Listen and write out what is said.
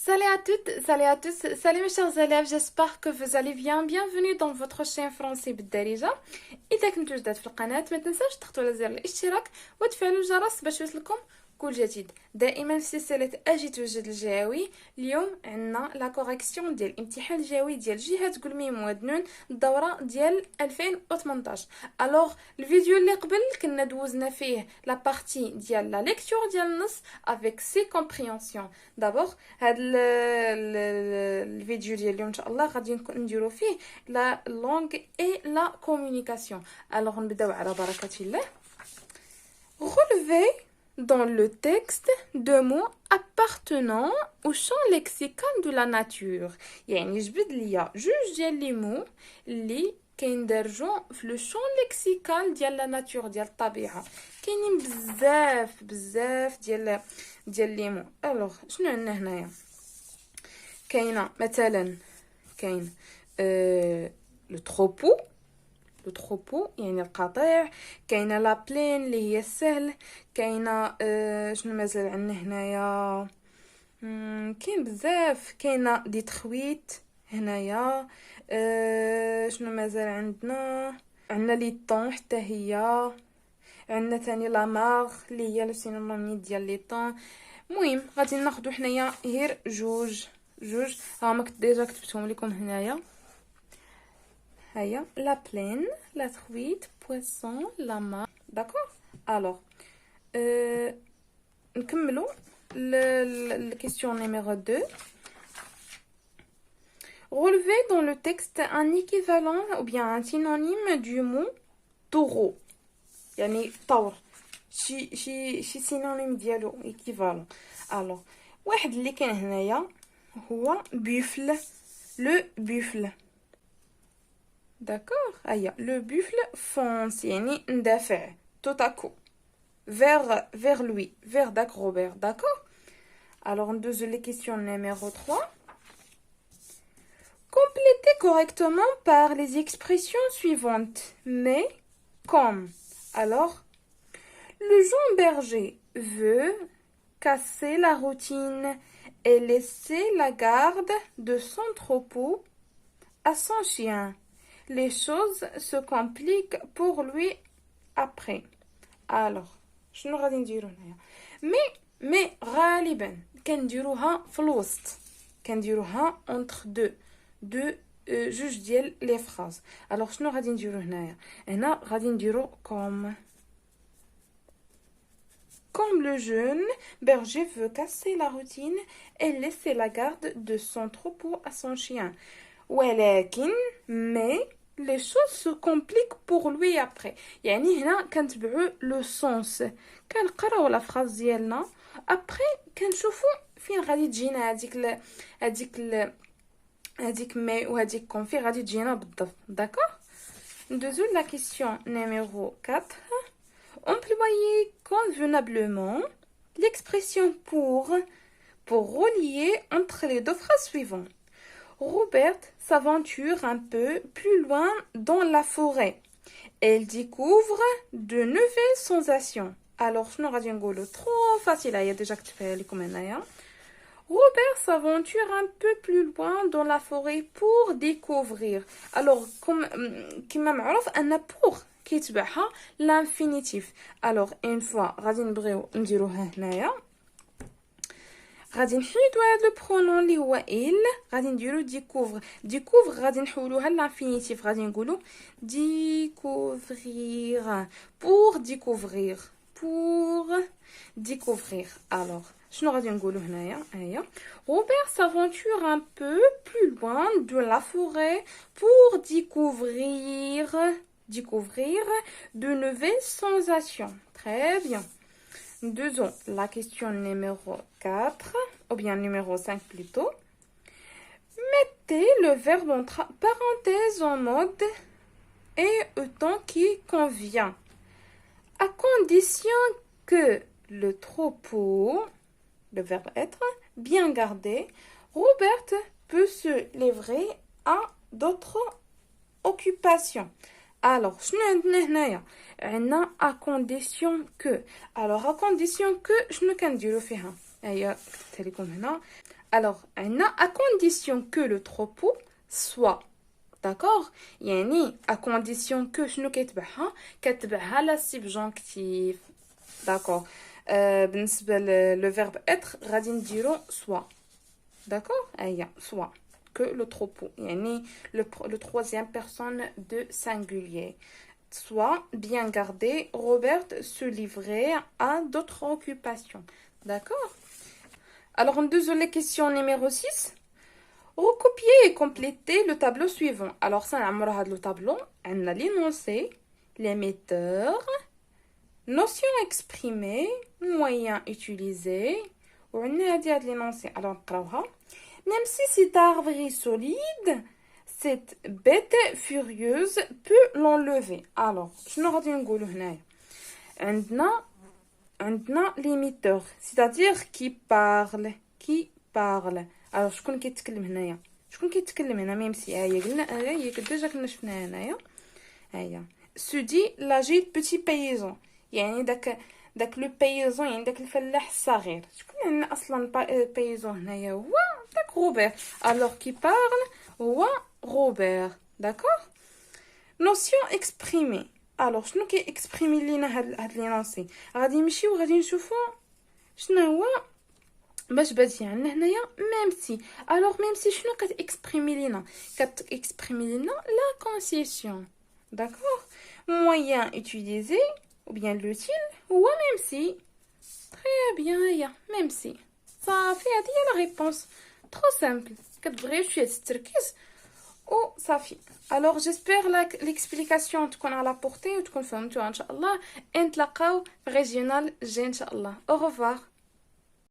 Salut à toutes, salut à tous, salut mes chers élèves, j'espère que vous allez bien. Bienvenue dans votre chaîne français بالدارجة. إذا كنتوا جداد في القناة ما تنساوش تضغطوا على زر الاشتراك وتفعلوا الجرس باش يوصلكم كل جديد. دائما في سلسلة أجي توجد الجهوي. اليوم عندنا لا كوريكسيون ديال الامتحان الجهوي ديال جهة قلميم ودنون الدورة ديال 2018. الوغ الفيديو اللي قبل كنا دوزنا فيه لا بارتي ديال لا ليكتور ديال النص افيك سي كومبريهنسيون. دابور هاد الفيديو ديال اليوم ان شاء الله غادي نديرو فيه لا لونغ اي لا كومونيكاسيون. الوغ نبداو على بركة الله. Relevez dans le texte deux mots appartenant au champ lexical de la nature. يعني جبد ليا جوج ديال لي مو اللي كيندرجوا في لو شون ليكسيكال ديال لا ناتور ديال الطبيعه. كاينين بزاف ديال لي مو. الوغ شنو عندنا هنايا؟ كاينه مثلا كاين لو تروبو يعني القطيع، كاينه لا بلين اللي هي السهل، كاينه شنو مازال عندنا هنايا؟ كاين بزاف، كاينه دي تخويت هنايا. شنو مازال عندنا لي طون حتى هي، عندنا ثاني لا ماغ اللي هي لو سينونيم ديال لي طون. المهم غادي ناخذ حنايا غير جوج ها كنت ديجا كتبتهم لكم هنايا. هيا لا بلين، لا تخويت، بويسون، لا ماغ. داكور. الوغ نكملوا la question numéro 2. Relevez dans le texte un équivalent ou bien un synonyme du mot taureau. يعني طور. شي synonyme ديالو équivalent. Alors واحد اللي كاين هنايا هو buffle. Le buffle. D'accord. هيا le buffle fonce يعني ندافع tout à coup. Vers lui, vers Dac Robert, d'accord? Alors, on dose les questions numéro 3. Complétez correctement par les expressions suivantes. Mais, comme. Alors, le Jean Berger veut casser la routine et laisser la garde de son troupeau à son chien. Les choses se compliquent pour lui après. Alors, شنو غادي نديرو هنايا؟ مي غالبا كنديروها في الوسط، كنديروها اونتر دو جوج ديال لي فراز. الوغ شنو غادي نديرو هنا غادي نديرو comme le jeune berger veut casser la routine et laisser la garde de son troupeau à son chien. ولكن les choses se compliquent pour lui après. يعني هنا كنتبعوا لو سونس، كنقراو لا فراز ديالنا ابري كنشوفوا فين غادي تجينا هذيك مي وهذيك كونفي غادي تجينا بالضبط. داكور. ندوزو لا كيسيون نيميرو 4. Employez convenablement l'expression pour relier entre les deux phrases suivantes. Robert s'aventure un peu plus loin dans la forêt. Elle découvre de nouvelles sensations. Alors, je n'aurai trop facile. Il y a déjà que tu fais les commentaires. Robert s'aventure un peu plus loin dans la forêt pour découvrir. Alors, comme m'a معروف أن pour كيتبعها l'infinitif. Alors, une fois غادي نبغيو نديروها هنايا. غادي نحيدو هذا لو برونون اللي هو il، غادي نديرو ديكوفر غادي نحولوها لانفينيتيف، غادي نقولو découvrir pour découvrir. alors شنو غادي نقولو هنايا؟ هيا Robert s'aventure un peu plus loin de la forêt pour découvrir de nouvelles sensations. Très bien. Deuxième, la question numéro 4, ou bien numéro 5 plutôt. Mettez le verbe entre parenthèses en mode et au temps qui convient, à condition que le troupeau, le verbe être, bien gardé, Robert peut se livrer à d'autres occupations. Alors, شنو عندنا هنايا؟ عندنا à condition que. alors à condition que شنو كنديرو فيها؟ هيا كتبتها لكم هنا. Alors, à condition que le troupeau soit. D'accord. يعني à condition que شنو كتبعها la subjonctif. D'accord. بالنسبة le verbe être غادي نديرو soit. D'accord. soit que le troupeau. يعني le troisième personne de singulier. Soit bien gardé, Robert se livrait à d'autres occupations. D'accord. Alors, on deuxième la question numéro 6. Recopier et compléter le tableau suivant. Alors, ça, le tableau, on a l'énoncé, l'émetteur, notion exprimée, moyen utilisé, on a l'énoncé. Alors, même si cet arbre est solide, cette bête furieuse peut l'enlever. Alors, je ne عندنا l'émetteur, c'est-à-dire qui parle. Alors شكون كيتكلم هنايا ميم سي قلنا ديجا كنا شفناها هنايا se dit l'agile petit paysan يعني داك لو paysan يعني داك الفلاح الصغير شكون عندنا اصلا paysan هنايا هو داك روبير alors qui parle هو روبير d'accord notion exprimée alors شنو كي اكسبريمي لينا هاد لينونسي غادي نمشيو غادي نشوفو شنو هو باش بادي عندنا هنايا ميم سي الوغ ميم سي شنو كتاكسبريمي لينا لا كونسيسيون داكوغ موين اوتيليزي ou bien l'utile هو ميم سي très bien ميم سي صافي هادي هي لا ريبونس trop simple كتبغيو شويه التركيز و صافي alors j'espère l'explication تكون على portée وتكون فهمتوها ان شاء الله نتلاقاو في ريجيونال جاي ان شاء الله au revoir